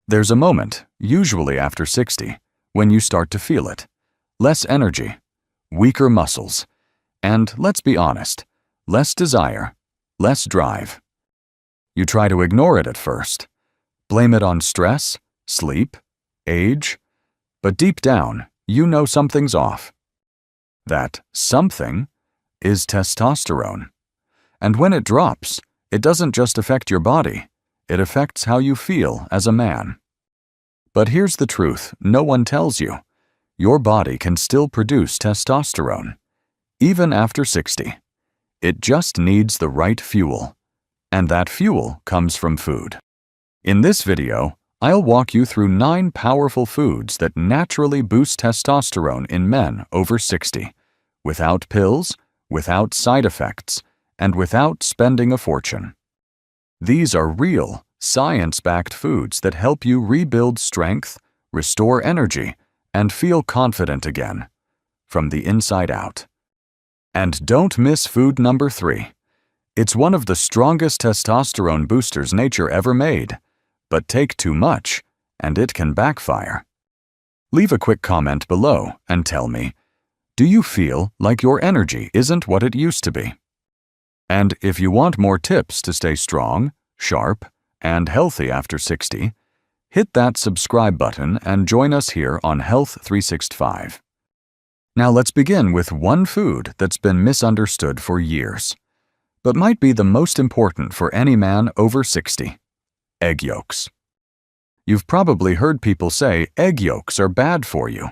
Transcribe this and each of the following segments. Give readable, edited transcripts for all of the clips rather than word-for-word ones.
There's a moment, usually after 60, when you start to feel it. Less energy, weaker muscles, and, let's be honest, less desire, less drive. You try to ignore it at first. Blame it on stress, sleep, age, but deep down, you know something's off. That something is testosterone. And when it drops, it doesn't just affect your body, it affects how you feel as a man. But here's the truth no one tells you. Your body can still produce testosterone, even after 60. It just needs the right fuel. And that fuel comes from food. In this video, I'll walk you through 9 powerful foods that naturally boost testosterone in men over 60, without pills, without side effects, and without spending a fortune. These are real, science-backed foods that help you rebuild strength, restore energy, and feel confident again, from the inside out. And don't miss food number 3. It's one of the strongest testosterone boosters nature ever made, but take too much, and it can backfire. Leave a quick comment below and tell me, do you feel like your energy isn't what it used to be? And if you want more tips to stay strong, sharp, and healthy after 60, hit that subscribe button and join us here on Health 365. Now let's begin with one food that's been misunderstood for years, but might be the most important for any man over 60. Egg yolks. You've probably heard people say egg yolks are bad for you.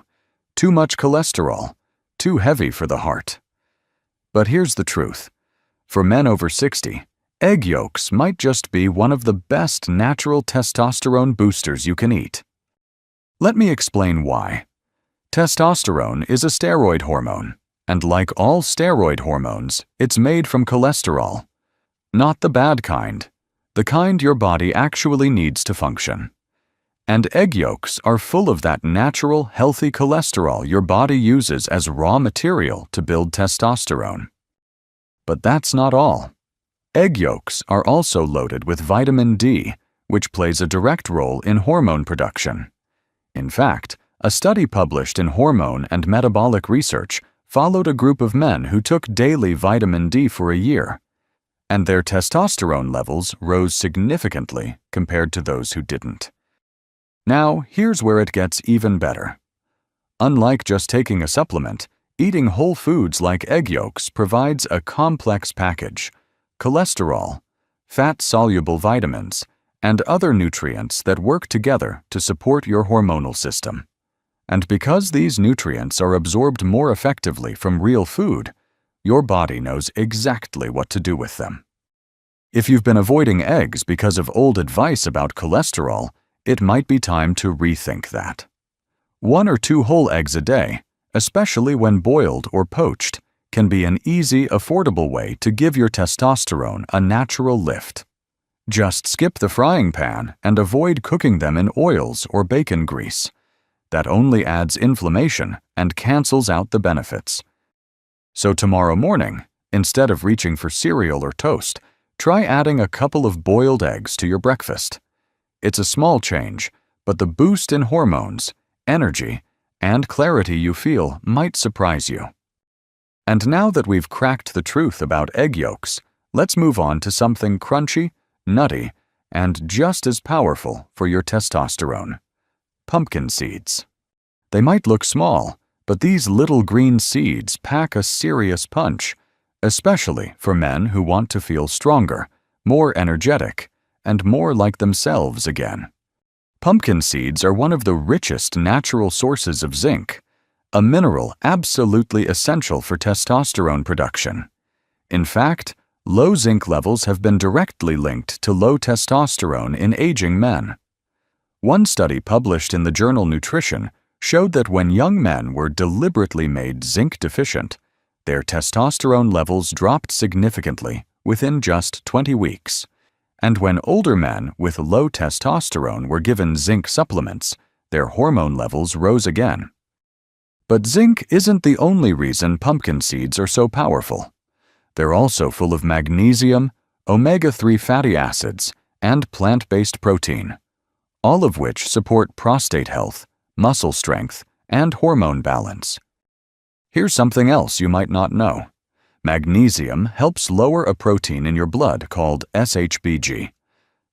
Too much cholesterol, too heavy for the heart. But here's the truth. For men over 60, egg yolks might just be one of the best natural testosterone boosters you can eat. Let me explain why. Testosterone is a steroid hormone, and like all steroid hormones, it's made from cholesterol. Not the bad kind, the kind your body actually needs to function. And egg yolks are full of that natural, healthy cholesterol your body uses as raw material to build testosterone. But that's not all. Egg yolks are also loaded with vitamin D, which plays a direct role in hormone production. In fact, a study published in Hormone and Metabolic Research followed a group of men who took daily vitamin D for a year, and their testosterone levels rose significantly compared to those who didn't. Now, here's where it gets even better. Unlike just taking a supplement, eating whole foods like egg yolks provides a complex package: cholesterol, fat-soluble vitamins, and other nutrients that work together to support your hormonal system. And because these nutrients are absorbed more effectively from real food, your body knows exactly what to do with them. If you've been avoiding eggs because of old advice about cholesterol, it might be time to rethink that. 1 or 2 whole eggs a day, especially when boiled or poached, can be an easy, affordable way to give your testosterone a natural lift. Just skip the frying pan and avoid cooking them in oils or bacon grease. That only adds inflammation and cancels out the benefits. So tomorrow morning, instead of reaching for cereal or toast, try adding a couple of boiled eggs to your breakfast. It's a small change, but the boost in hormones, energy, and clarity you feel might surprise you. And now that we've cracked the truth about egg yolks, let's move on to something crunchy, nutty, and just as powerful for your testosterone: pumpkin seeds. They might look small, but these little green seeds pack a serious punch, especially for men who want to feel stronger, more energetic, and more like themselves again. Pumpkin seeds are one of the richest natural sources of zinc, a mineral absolutely essential for testosterone production. In fact, low zinc levels have been directly linked to low testosterone in aging men. One study published in the journal Nutrition showed that when young men were deliberately made zinc deficient, their testosterone levels dropped significantly within just 20 weeks. And when older men with low testosterone were given zinc supplements, their hormone levels rose again. But zinc isn't the only reason pumpkin seeds are so powerful. They're also full of magnesium, omega-3 fatty acids, and plant-based protein, all of which support prostate health, muscle strength, and hormone balance. Here's something else you might not know. Magnesium helps lower a protein in your blood called SHBG,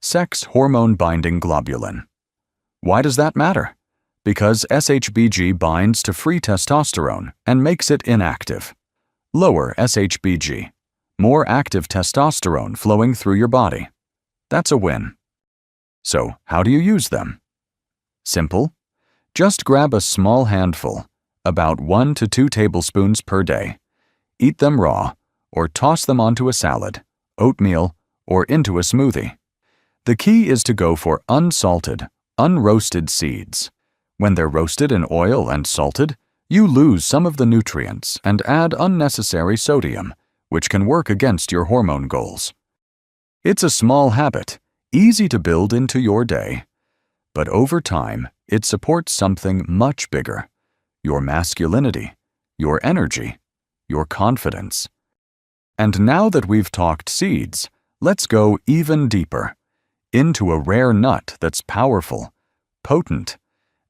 sex hormone-binding globulin. Why does that matter? Because SHBG binds to free testosterone and makes it inactive. Lower SHBG, more active testosterone flowing through your body. That's a win. So, how do you use them? Simple. Just grab a small handful, about 1 to 2 tablespoons per day. Eat them raw, or toss them onto a salad, oatmeal, or into a smoothie. The key is to go for unsalted, unroasted seeds. When they're roasted in oil and salted, you lose some of the nutrients and add unnecessary sodium, which can work against your hormone goals. It's a small habit, easy to build into your day. But over time, it supports something much bigger: your masculinity, your energy, your confidence. And now that we've talked seeds, let's go even deeper, into a rare nut that's powerful, potent,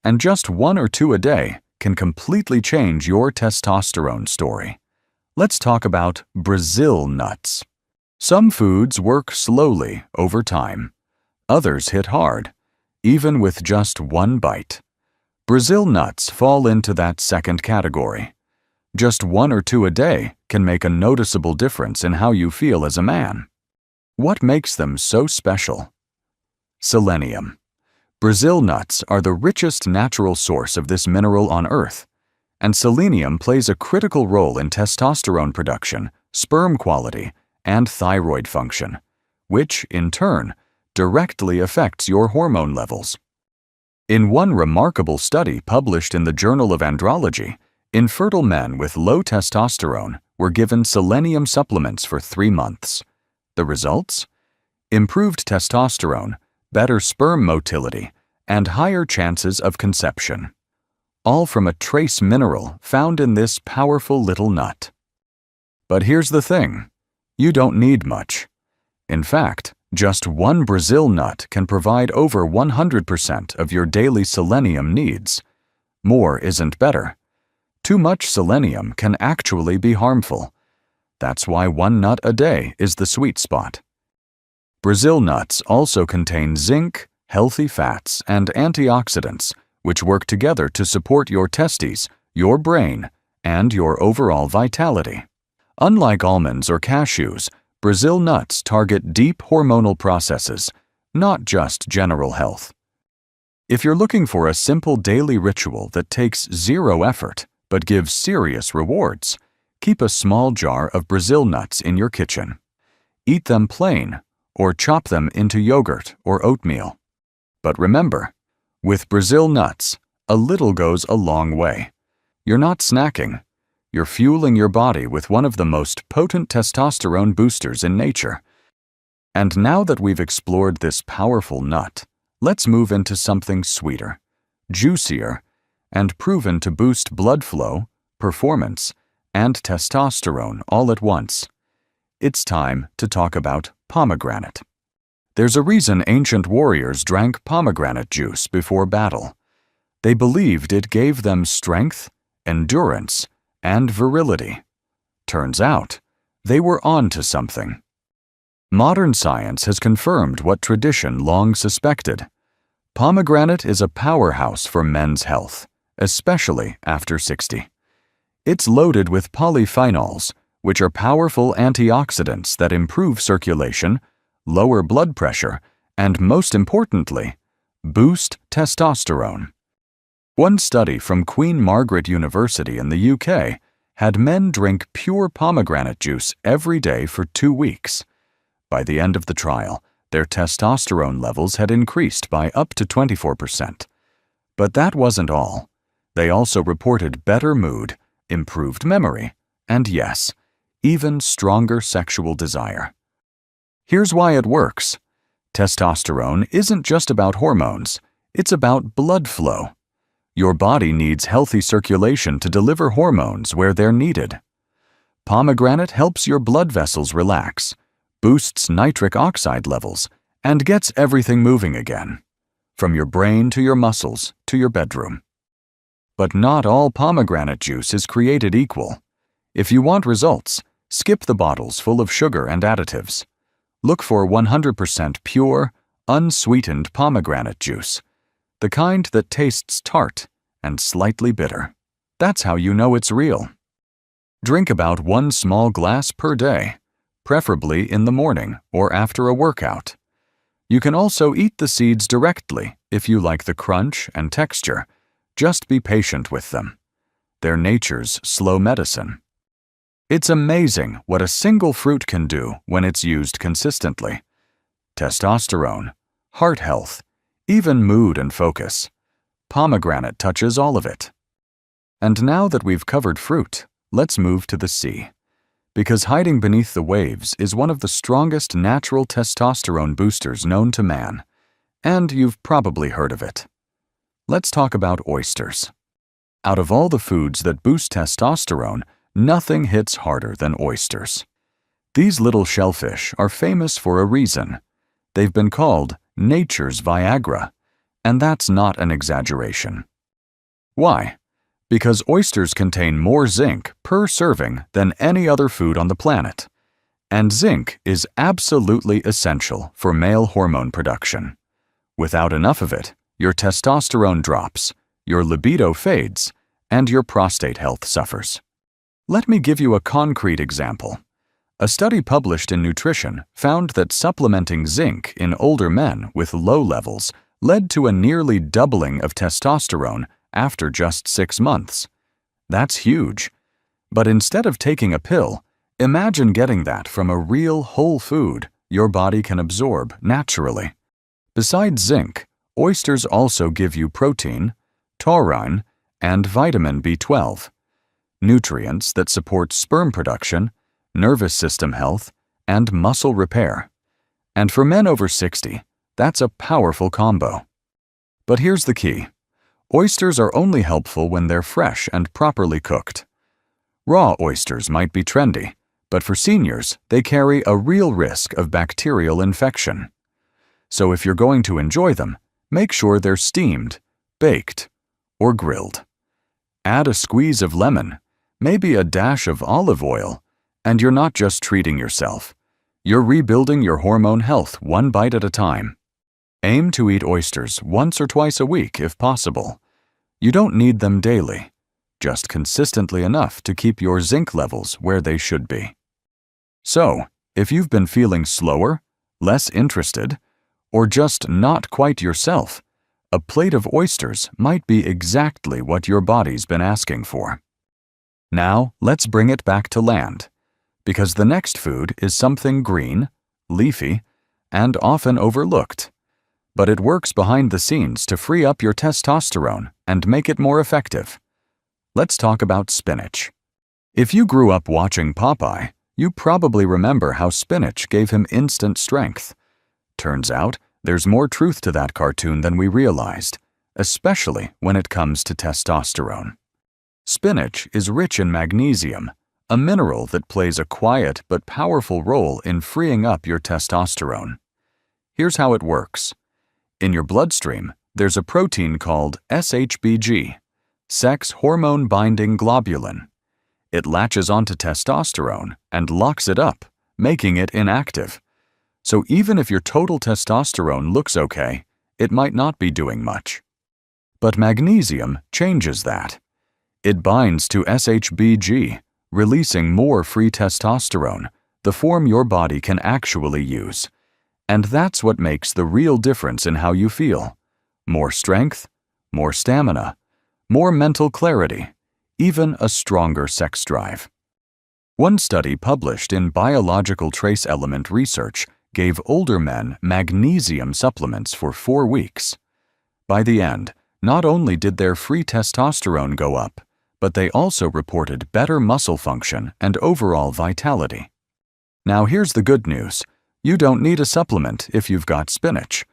and just 1 or 2 a day can completely change your testosterone story. Let's talk about Brazil nuts. Some foods work slowly over time. Others hit hard, even with just 1 bite. Brazil nuts fall into that second category. Just 1 or 2 a day can make a noticeable difference in how you feel as a man. What makes them so special? Selenium. Brazil nuts are the richest natural source of this mineral on Earth, and selenium plays a critical role in testosterone production, sperm quality, and thyroid function, which, in turn, directly affects your hormone levels. In one remarkable study published in the Journal of Andrology, infertile men with low testosterone were given selenium supplements for 3 months. The results? Improved testosterone, better sperm motility, and higher chances of conception. All from a trace mineral found in this powerful little nut. But here's the thing: you don't need much. In fact, just 1 Brazil nut can provide over 100% of your daily selenium needs. More isn't better. Too much selenium can actually be harmful. That's why 1 nut a day is the sweet spot. Brazil nuts also contain zinc, healthy fats, and antioxidants, which work together to support your testes, your brain, and your overall vitality. Unlike almonds or cashews, Brazil nuts target deep hormonal processes, not just general health. If you're looking for a simple daily ritual that takes 0 effort but gives serious rewards, keep a small jar of Brazil nuts in your kitchen. Eat them plain, or chop them into yogurt or oatmeal. But remember, with Brazil nuts, a little goes a long way. You're not snacking. You're fueling your body with one of the most potent testosterone boosters in nature. And now that we've explored this powerful nut, let's move into something sweeter, juicier, and proven to boost blood flow, performance, and testosterone all at once. It's time to talk about pomegranate. There's a reason ancient warriors drank pomegranate juice before battle. They believed it gave them strength, endurance, and virility. Turns out, they were on to something. Modern science has confirmed what tradition long suspected. Pomegranate is a powerhouse for men's health, especially after 60. It's loaded with polyphenols, which are powerful antioxidants that improve circulation, lower blood pressure, and most importantly, boost testosterone. One study from Queen Margaret University in the UK had men drink pure pomegranate juice every day for 2 weeks. By the end of the trial, their testosterone levels had increased by up to 24%. But that wasn't all. They also reported better mood, improved memory, and yes, even stronger sexual desire. Here's why it works. Testosterone isn't just about hormones, it's about blood flow. Your body needs healthy circulation to deliver hormones where they're needed. Pomegranate helps your blood vessels relax, boosts nitric oxide levels, and gets everything moving again. from your brain to your muscles to your bedroom. But not all pomegranate juice is created equal. If you want results, skip the bottles full of sugar and additives. Look for 100% pure, unsweetened pomegranate juice, the kind that tastes tart and slightly bitter. That's how you know it's real. Drink about 1 small glass per day, preferably in the morning or after a workout. You can also eat the seeds directly if you like the crunch and texture. Just be patient with them. They're nature's slow medicine. It's amazing what a single fruit can do when it's used consistently. Testosterone, heart health, even mood and focus. Pomegranate touches all of it. And now that we've covered fruit, let's move to the sea. Because hiding beneath the waves is one of the strongest natural testosterone boosters known to man. And you've probably heard of it. Let's talk about oysters. Out of all the foods that boost testosterone, nothing hits harder than oysters. These little shellfish are famous for a reason. They've been called nature's Viagra, and that's not an exaggeration. Why? Because oysters contain more zinc per serving than any other food on the planet. And zinc is absolutely essential for male hormone production. Without enough of it, your testosterone drops, your libido fades, and your prostate health suffers. Let me give you a concrete example. A study published in Nutrition found that supplementing zinc in older men with low levels led to a nearly doubling of testosterone after just 6 months. That's huge. But instead of taking a pill, imagine getting that from a real whole food your body can absorb naturally. Besides zinc, oysters also give you protein, taurine, and vitamin B12, nutrients that support sperm production, nervous system health, and muscle repair. And for men over 60, that's a powerful combo. But here's the key. Oysters are only helpful when they're fresh and properly cooked. Raw oysters might be trendy, but for seniors, they carry a real risk of bacterial infection. So if you're going to enjoy them, make sure they're steamed, baked, or grilled. Add a squeeze of lemon, maybe a dash of olive oil, and you're not just treating yourself. You're rebuilding your hormone health one bite at a time. Aim to eat oysters once or twice a week if possible. You don't need them daily, just consistently enough to keep your zinc levels where they should be. So, if you've been feeling slower, less interested, or just not quite yourself, a plate of oysters might be exactly what your body's been asking for. Now, let's bring it back to land, because the next food is something green, leafy, and often overlooked. But it works behind the scenes to free up your testosterone and make it more effective. Let's talk about spinach. If you grew up watching Popeye, you probably remember how spinach gave him instant strength. Turns out, there's more truth to that cartoon than we realized, especially when it comes to testosterone. Spinach is rich in magnesium, a mineral that plays a quiet but powerful role in freeing up your testosterone. Here's how it works. In your bloodstream, there's a protein called SHBG, sex hormone-binding globulin. It latches onto testosterone and locks it up, making it inactive. So even if your total testosterone looks okay, it might not be doing much. But magnesium changes that. It binds to SHBG, releasing more free testosterone, the form your body can actually use. And that's what makes the real difference in how you feel. More strength, more stamina, more mental clarity, even a stronger sex drive. One study published in Biological Trace Element Research gave older men magnesium supplements for 4 weeks. By the end, not only did their free testosterone go up, but they also reported better muscle function and overall vitality. Now here's the good news. You don't need a supplement if you've got spinach.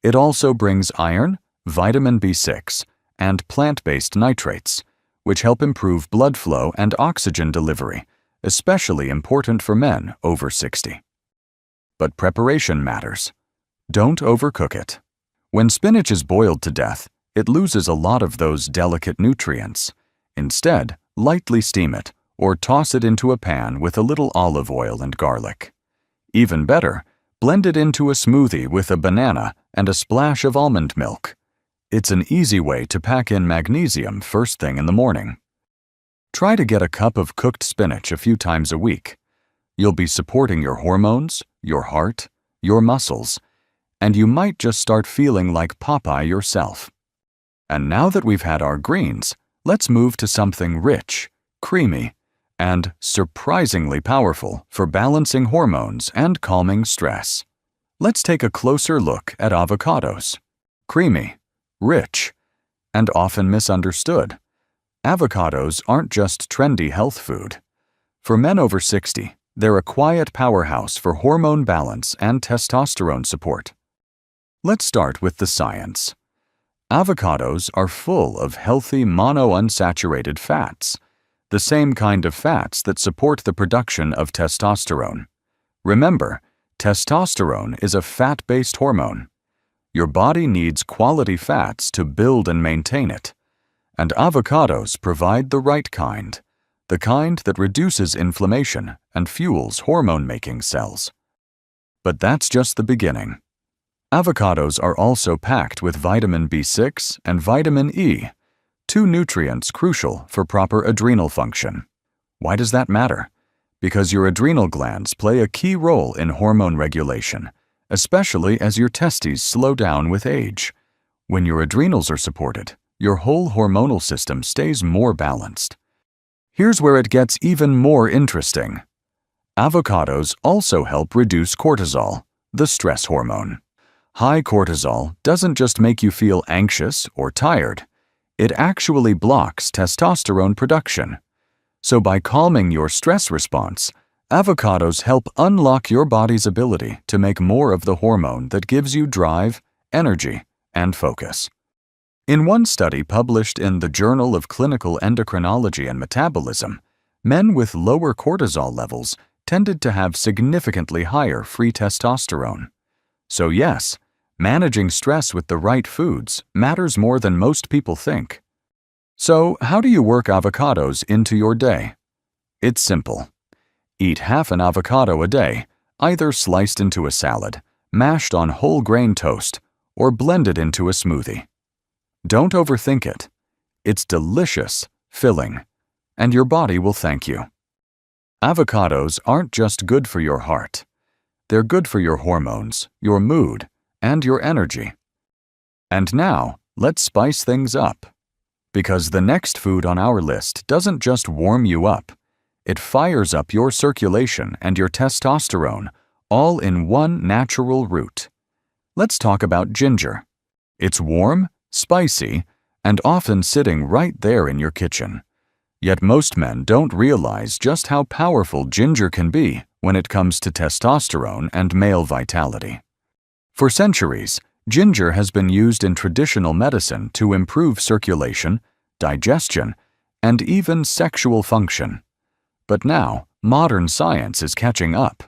It also brings iron, vitamin B6, and plant-based nitrates, which help improve blood flow and oxygen delivery, especially important for men over 60. But preparation matters. Don't overcook it. When spinach is boiled to death, it loses a lot of those delicate nutrients. Instead, lightly steam it or toss it into a pan with a little olive oil and garlic. Even better, blend it into a smoothie with a banana and a splash of almond milk. It's an easy way to pack in magnesium first thing in the morning. Try to get a cup of cooked spinach a few times a week. You'll be supporting your hormones, your heart, your muscles, and you might just start feeling like Popeye yourself. And now that we've had our greens, let's move to something rich, creamy, and surprisingly powerful for balancing hormones and calming stress. Let's take a closer look at avocados. Creamy, rich, and often misunderstood. Avocados aren't just trendy health food. For men over 60, they're a quiet powerhouse for hormone balance and testosterone support. Let's start with the science. Avocados are full of healthy monounsaturated fats, the same kind of fats that support the production of testosterone. Remember, testosterone is a fat-based hormone. Your body needs quality fats to build and maintain it, and avocados provide the right kind, the kind that reduces inflammation and fuels hormone-making cells. But that's just the beginning. Avocados are also packed with vitamin B6 and vitamin E, two nutrients crucial for proper adrenal function. Why does that matter? Because your adrenal glands play a key role in hormone regulation, especially as your testes slow down with age. When your adrenals are supported, your whole hormonal system stays more balanced. Here's where it gets even more interesting. Avocados also help reduce cortisol, the stress hormone. High cortisol doesn't just make you feel anxious or tired. It actually blocks testosterone production. So by calming your stress response, avocados help unlock your body's ability to make more of the hormone that gives you drive, energy, and focus. In one study published in the Journal of Clinical Endocrinology and Metabolism, men with lower cortisol levels tended to have significantly higher free testosterone. So yes, managing stress with the right foods matters more than most people think. So how do you work avocados into your day? It's simple. Eat half an avocado a day, either sliced into a salad, mashed on whole grain toast, or blended into a smoothie. Don't overthink it. It's delicious, filling, and your body will thank you. Avocados aren't just good for your heart. They're good for your hormones, your mood, and your energy. And now, let's spice things up. Because the next food on our list doesn't just warm you up, it fires up your circulation and your testosterone, all in one natural route. Let's talk about ginger. It's warm, spicy, and often sitting right there in your kitchen. Yet most men don't realize just how powerful ginger can be when it comes to testosterone and male vitality. For centuries, ginger has been used in traditional medicine to improve circulation, digestion, and even sexual function. But now, modern science is catching up.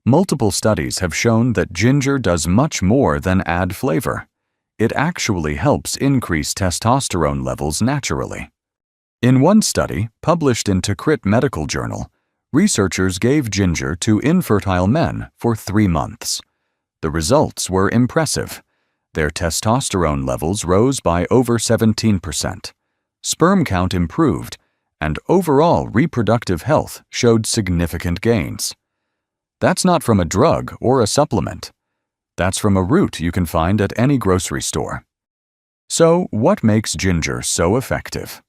Multiple studies have shown that ginger does much more than add flavor. It actually helps increase testosterone levels naturally. In one study, published in Crit Medical Journal, researchers gave ginger to infertile men for 3 months. The results were impressive. Their testosterone levels rose by over 17%. Sperm count improved, and overall reproductive health showed significant gains. That's not from a drug or a supplement. That's from a root you can find at any grocery store. So, what makes ginger so effective?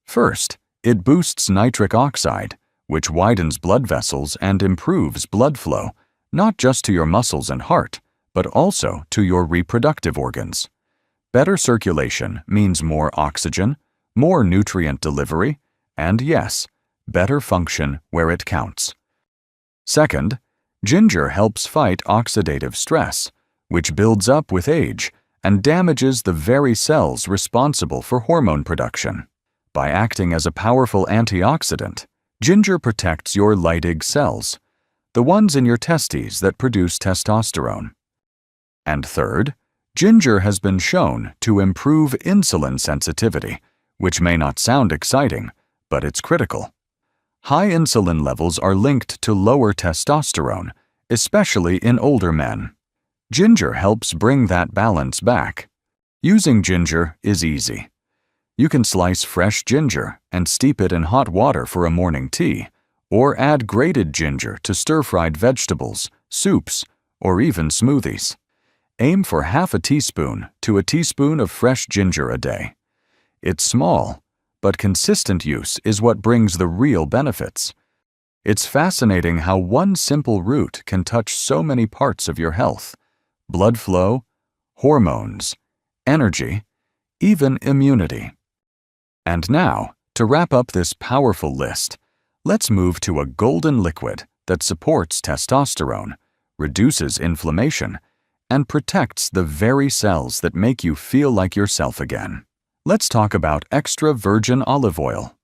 First, it boosts nitric oxide, which widens blood vessels and improves blood flow, not just to your muscles and heart, but also to your reproductive organs. Better circulation means more oxygen, more nutrient delivery, and yes, better function where it counts. Second, ginger helps fight oxidative stress, which builds up with age and damages the very cells responsible for hormone production. By acting as a powerful antioxidant, ginger protects your Leydig cells, the ones in your testes that produce testosterone. And third, Ginger has been shown to improve insulin sensitivity, which may not sound exciting, but it's critical. High insulin levels are linked to lower testosterone, especially in older men. Ginger helps bring that balance back. Using ginger is easy. You can slice fresh ginger and steep it in hot water for a morning tea, or add grated ginger to stir-fried vegetables, soups, or even smoothies. Aim for half a teaspoon to a teaspoon of fresh ginger a day. It's small, but consistent use is what brings the real benefits. It's fascinating how one simple root can touch so many parts of your health: blood flow, hormones, energy, even immunity. And now, to wrap up this powerful list, let's move to a golden liquid that supports testosterone, reduces inflammation, and protects the very cells that make you feel like yourself again. Let's talk about extra virgin olive oil.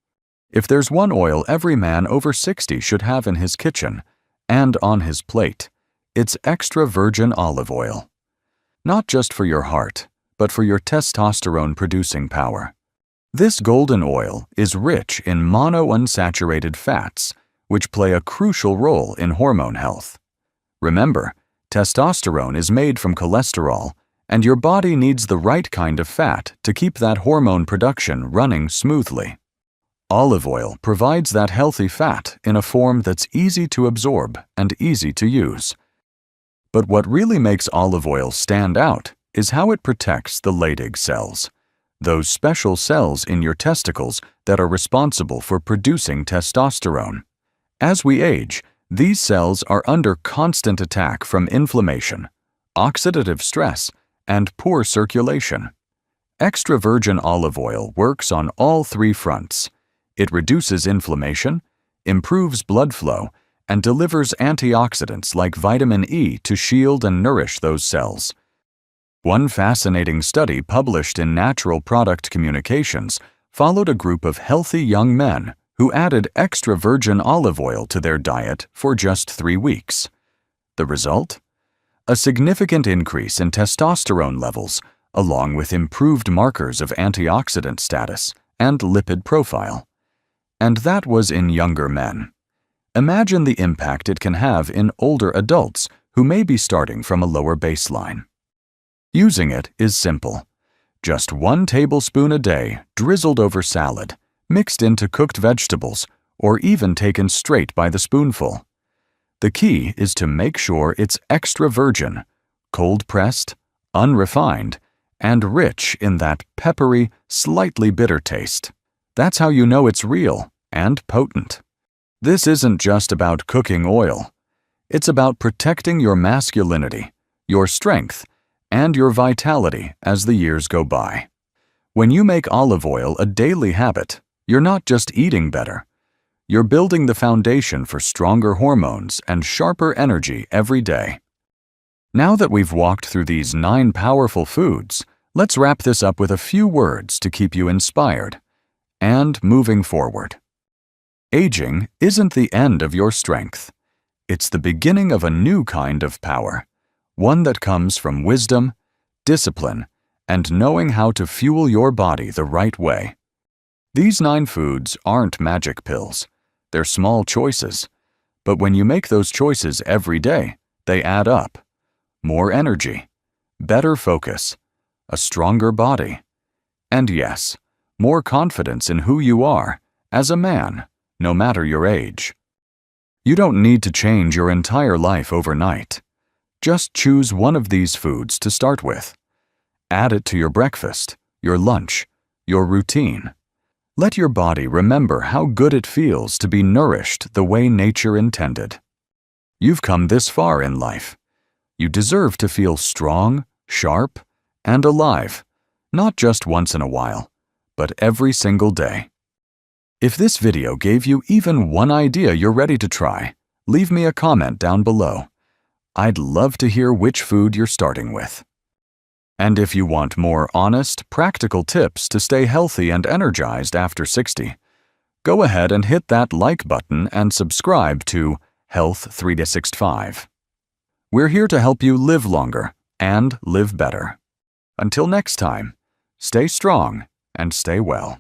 If there's one oil every man over 60 should have in his kitchen and on his plate, it's extra virgin olive oil. Not just for your heart, but for your testosterone-producing power. This golden oil is rich in monounsaturated fats, which play a crucial role in hormone health. Remember, testosterone is made from cholesterol, and your body needs the right kind of fat to keep that hormone production running smoothly. Olive oil provides that healthy fat in a form that's easy to absorb and easy to use. But what really makes olive oil stand out is how it protects the Leydig cells, those special cells in your testicles that are responsible for producing testosterone. As we age, these cells are under constant attack from inflammation, oxidative stress, and poor circulation. Extra virgin olive oil works on all three fronts. It reduces inflammation, improves blood flow, and delivers antioxidants like vitamin E to shield and nourish those cells. One fascinating study published in Natural Product Communications followed a group of healthy young men who added extra virgin olive oil to their diet for just 3 weeks. The result? A significant increase in testosterone levels, along with improved markers of antioxidant status and lipid profile. And that was in younger men. Imagine the impact it can have in older adults who may be starting from a lower baseline. Using it is simple. Just 1 tablespoon a day drizzled over salad, mixed into cooked vegetables, or even taken straight by the spoonful. The key is to make sure it's extra virgin, cold-pressed, unrefined, and rich in that peppery, slightly bitter taste. That's how you know it's real and potent. This isn't just about cooking oil. It's about protecting your masculinity, your strength, and your vitality as the years go by. When you make olive oil a daily habit, you're not just eating better. You're building the foundation for stronger hormones and sharper energy every day. Now that we've walked through these 9 powerful foods, let's wrap this up with a few words to keep you inspired and moving forward. Aging isn't the end of your strength. It's the beginning of a new kind of power, one that comes from wisdom, discipline, and knowing how to fuel your body the right way. These 9 foods aren't magic pills. They're small choices. But when you make those choices every day, they add up. More energy, better focus, a stronger body, and yes, more confidence in who you are as a man, no matter your age. You don't need to change your entire life overnight. Just choose one of these foods to start with. Add it to your breakfast, your lunch, your routine. Let your body remember how good it feels to be nourished the way nature intended. You've come this far in life. You deserve to feel strong, sharp, and alive, not just once in a while, but every single day. If this video gave you even one idea you're ready to try, leave me a comment down below. I'd love to hear which food you're starting with. And if you want more honest, practical tips to stay healthy and energized after 60, go ahead and hit that like button and subscribe to Health 365. We're here to help you live longer and live better. Until next time, stay strong and stay well.